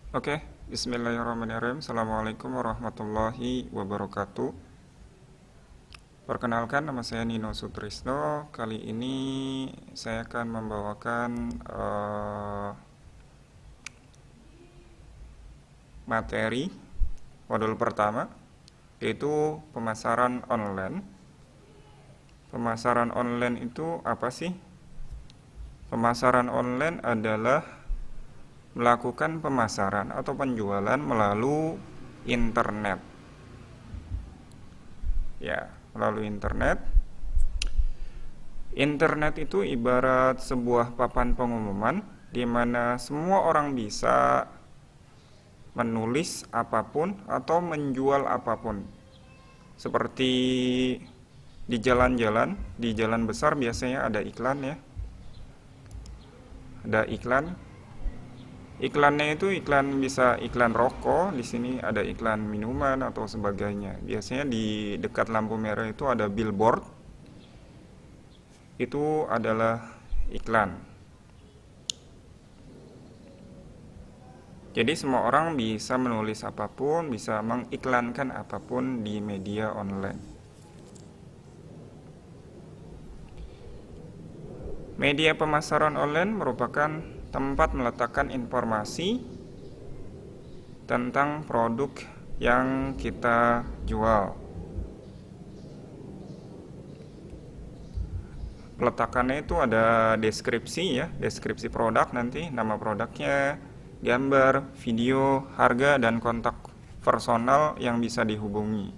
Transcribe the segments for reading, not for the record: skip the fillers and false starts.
Oke, bismillahirrahmanirrahim. Assalamualaikum warahmatullahi wabarakatuh. Perkenalkan, nama saya Nino Sutrisno. Kali ini saya akan membawakan materi modul pertama, yaitu pemasaran online. Pemasaran online itu apa sih? Pemasaran online adalah melakukan pemasaran atau penjualan melalui internet. Ya, melalui internet. Internet itu ibarat sebuah papan pengumuman di mana semua orang bisa menulis apapun atau menjual apapun. Seperti di jalan-jalan, di jalan besar biasanya ada iklan ya. Ada iklan. Iklannya itu iklan, bisa iklan rokok, di sini ada iklan minuman atau sebagainya. Biasanya di dekat lampu merah itu ada billboard. Itu adalah iklan. Jadi semua orang bisa menulis apapun, bisa mengiklankan apapun di media online. Media pemasaran online merupakan tempat meletakkan informasi tentang produk yang kita jual. Peletakannya itu ada deskripsi ya, deskripsi produk, nanti nama produknya, gambar, video, harga, dan kontak personal yang bisa dihubungi.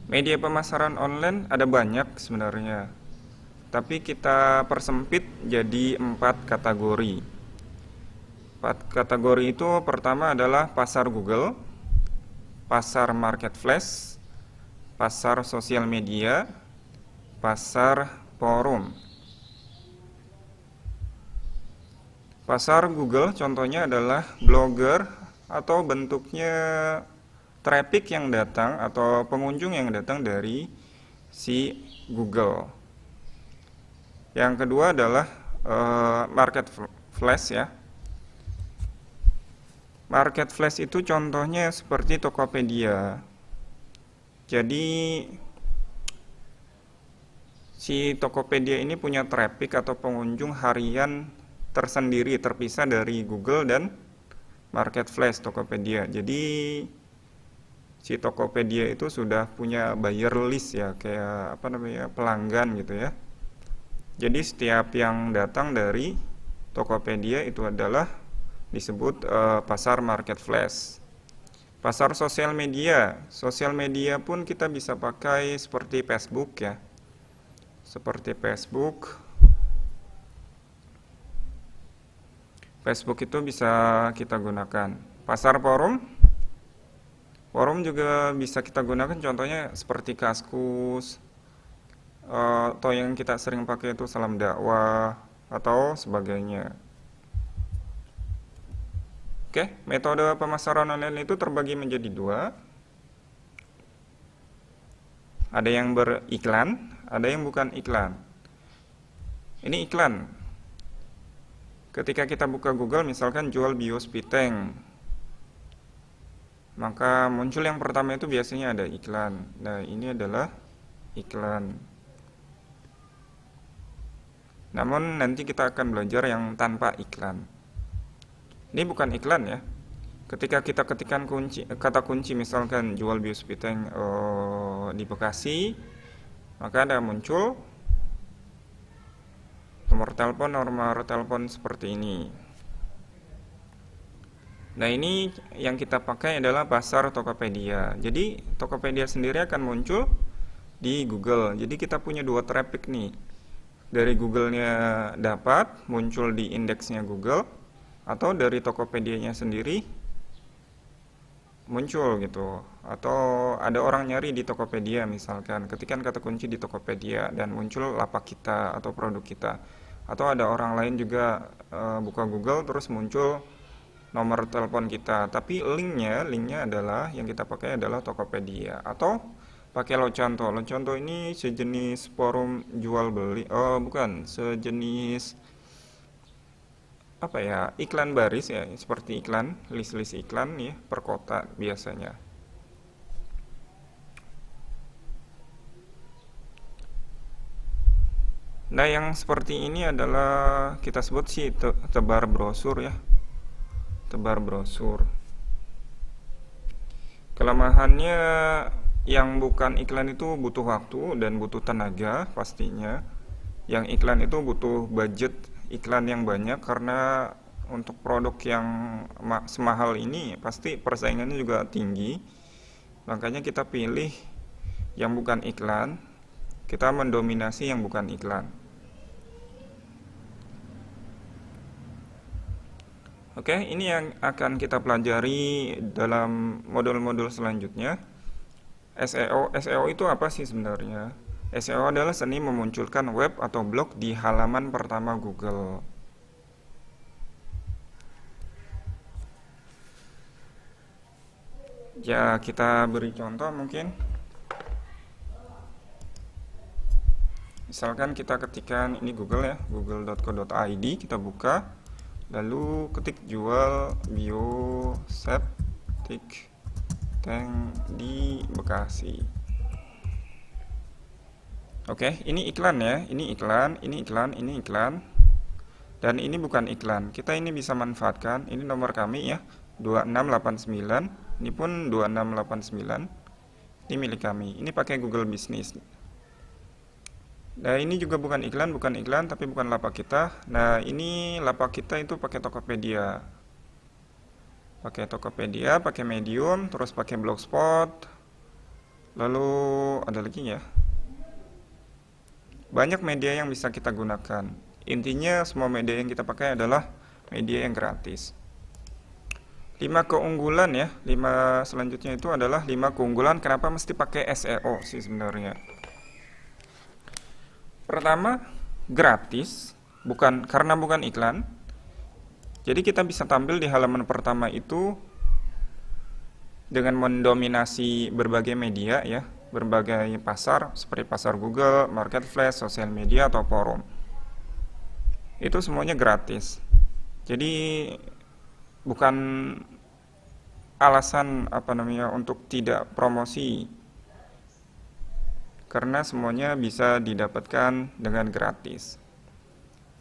Media pemasaran online ada banyak sebenarnya, tapi kita persempit jadi 4 kategori. 4 kategori itu pertama adalah pasar Google, pasar marketplace, pasar sosial media, pasar forum. Pasar Google contohnya adalah blogger atau bentuknya traffic yang datang atau pengunjung yang datang dari si Google. Yang kedua adalah marketplace ya. Marketplace itu contohnya seperti Tokopedia. Jadi si Tokopedia ini punya traffic atau pengunjung harian tersendiri, terpisah dari Google dan marketplace Tokopedia. Jadi si Tokopedia itu sudah punya buyer list ya, kayak pelanggan gitu ya. Jadi setiap yang datang dari Tokopedia itu adalah disebut pasar marketplace. Pasar sosial media. Sosial media pun kita bisa pakai seperti Facebook ya. Seperti Facebook. Facebook itu bisa kita gunakan. Pasar forum. Forum juga bisa kita gunakan, contohnya seperti Kaskus, atau yang kita sering pakai itu Salam Dakwah atau sebagainya. Oke, metode pemasaran online itu terbagi menjadi 2. Ada yang beriklan, ada yang bukan iklan. Ini iklan. Ketika kita buka Google misalkan jual bios piteng, maka muncul yang pertama itu biasanya ada iklan. Nah, ini adalah iklan. Namun nanti kita akan belajar yang tanpa iklan. Ini bukan iklan ya. Ketika kita ketikkan kata kunci misalkan jual bios piteng di Bekasi, maka ada muncul nomor telepon seperti ini. Nah, ini yang kita pakai adalah pasar Tokopedia. Jadi Tokopedia sendiri akan muncul di Google. Jadi kita punya 2 traffic nih. Dari Google-nya dapat muncul di indeksnya Google, atau dari Tokopedia-nya sendiri muncul gitu. Atau ada orang nyari di Tokopedia misalkan, ketikkan kata kunci di Tokopedia dan muncul lapak kita atau produk kita. Atau ada orang lain juga buka Google terus muncul nomor telepon kita, tapi linknya adalah yang kita pakai adalah Tokopedia atau pakai Loconto. Loconto ini sejenis forum jual beli, bukan, sejenis apa ya, iklan baris ya, seperti iklan, list-list iklan ya per kota biasanya. Nah, yang seperti ini adalah kita sebut sih tebar brosur ya, tebar brosur. Kelemahannya yang bukan iklan itu butuh waktu dan butuh tenaga pastinya. Yang iklan itu butuh budget iklan yang banyak karena untuk produk yang semahal ini pasti persaingannya juga tinggi. Makanya kita pilih yang bukan iklan, kita mendominasi yang bukan iklan. Oke, ini yang akan kita pelajari dalam modul-modul selanjutnya. SEO, SEO itu apa sih sebenarnya? SEO adalah seni memunculkan web atau blog di halaman pertama Google. Ya, kita beri contoh mungkin. Misalkan kita ketikkan ini Google ya, google.co.id, kita buka, lalu ketik jual bioseptic tank di Bekasi. Oke, ini iklan ya, ini iklan, ini iklan, ini iklan, dan ini bukan iklan. Kita ini bisa manfaatkan, ini nomor kami ya, 2689, ini pun 2689, ini milik kami, ini pakai Google Business. Nah, ini juga bukan iklan, tapi bukan lapak kita. Nah, ini lapak kita itu pakai Tokopedia. Pakai Tokopedia, pakai Medium, terus pakai Blogspot. Lalu ada lagi ya. Banyak media yang bisa kita gunakan. Intinya semua media yang kita pakai adalah media yang gratis. 5 keunggulan ya. 5 selanjutnya itu adalah 5 keunggulan kenapa mesti pakai SEO sih sebenarnya. Pertama, gratis, karena bukan iklan. Jadi kita bisa tampil di halaman pertama itu dengan mendominasi berbagai media ya, berbagai pasar seperti pasar Google, Marketplace, sosial media atau forum. Itu semuanya gratis. Jadi bukan alasan untuk tidak promosi. Karena semuanya bisa didapatkan dengan gratis.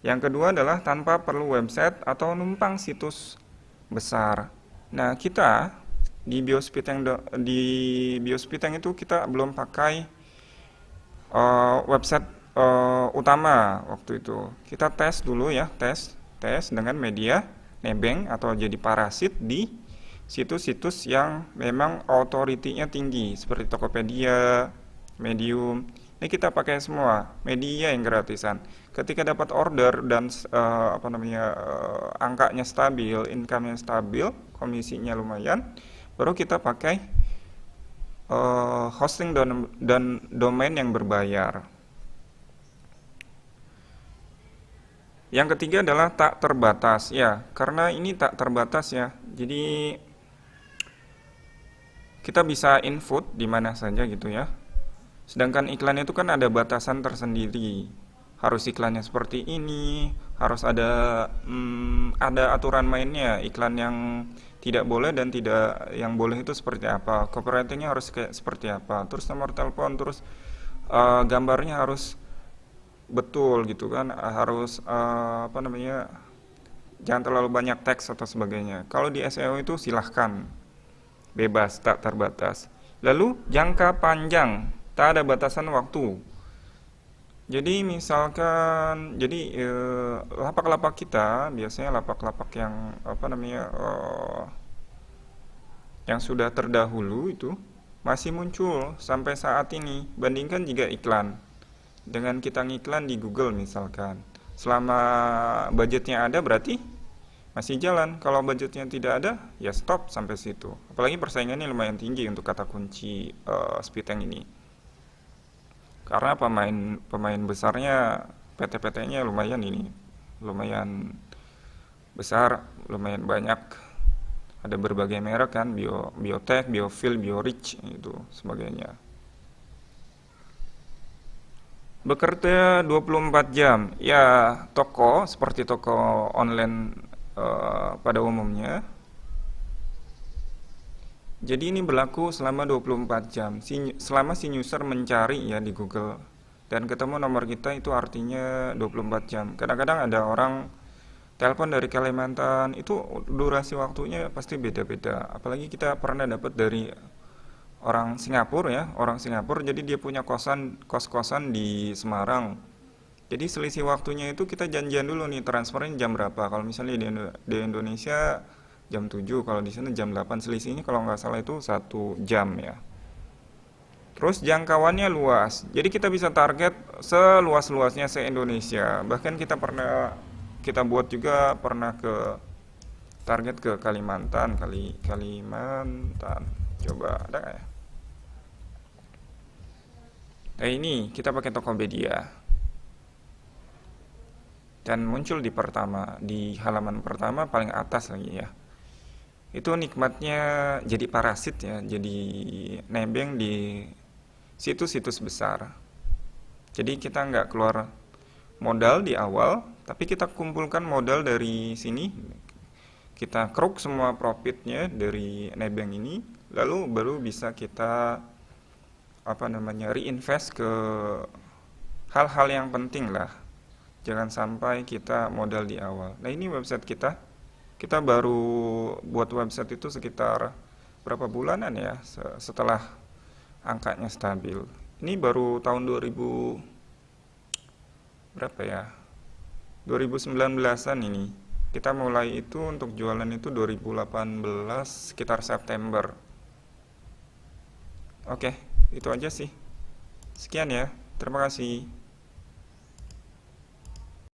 Yang kedua adalah tanpa perlu website atau numpang situs besar. Nah, kita di Biospiteng itu kita belum pakai website utama waktu itu. Kita tes dulu ya, tes dengan media nebeng atau jadi parasit di situs-situs yang memang authority-nya tinggi seperti Tokopedia, Medium. Ini kita pakai semua media yang gratisan. Ketika dapat order dan angkanya stabil, income-nya stabil, komisinya lumayan, baru kita pakai hosting dan domain yang berbayar. Yang ketiga adalah tak terbatas ya, karena ini tak terbatas ya. Jadi kita bisa input di mana saja gitu ya. Sedangkan iklan itu kan ada batasan tersendiri. Harus iklannya seperti ini, harus ada aturan mainnya. Iklan yang tidak boleh dan yang boleh itu seperti apa. Copywriting-nya harus kayak seperti apa. Terus nomor telepon, terus gambarnya harus betul gitu kan. Harus jangan terlalu banyak teks atau sebagainya. Kalau di SEO itu silahkan, bebas, tak terbatas. Lalu jangka panjang, tak ada batasan waktu. Jadi misalkan, lapak-lapak kita biasanya lapak-lapak yang yang sudah terdahulu itu masih muncul sampai saat ini. Bandingkan jika iklan dengan kita ngiklan di Google misalkan, selama budgetnya ada berarti masih jalan. Kalau budgetnya tidak ada, ya stop sampai situ. Apalagi persaingannya lumayan tinggi untuk kata kunci Spiteng ini. Karena pemain besarnya, PT-PT-nya lumayan besar, lumayan banyak. Ada berbagai merek kan, Biotech, Biofil, Biorich itu sebagainya. Bekerja 24 jam. Ya, toko seperti toko online pada umumnya. Jadi ini berlaku selama 24 jam. Selama si user mencari ya di Google dan ketemu nomor kita, itu artinya 24 jam. Kadang-kadang ada orang telepon dari Kalimantan, itu durasi waktunya pasti beda-beda. Apalagi kita pernah dapat dari orang Singapura ya, orang Singapura, jadi dia punya kos-kosan di Semarang. Jadi selisih waktunya itu kita janjian dulu nih, transfernya jam berapa. Kalau misalnya di Indonesia jam 7, kalau di sana jam 8, selisihnya kalau nggak salah itu 1 jam ya. Terus jangkauannya luas, jadi kita bisa target seluas-luasnya se-Indonesia. Bahkan kita buat juga pernah ke target ke Kalimantan, Kalimantan. Coba ada nggak ya? Nah ini kita pakai Tokopedia dan muncul di halaman pertama paling atas lagi ya. Itu nikmatnya jadi parasit ya, jadi nebeng di situs-situs besar. Jadi kita nggak keluar modal di awal, tapi kita kumpulkan modal dari sini, kita kruk semua profitnya dari nebeng ini, lalu baru bisa kita reinvest ke hal-hal yang penting lah. Jangan sampai kita modal di awal. Nah ini website kita. Kita baru buat website itu sekitar berapa bulanan ya setelah angkanya stabil. Ini baru tahun 2000 berapa ya? 2019-an ini. Kita mulai itu untuk jualan itu 2018 sekitar September. Oke, itu aja sih. Sekian ya. Terima kasih.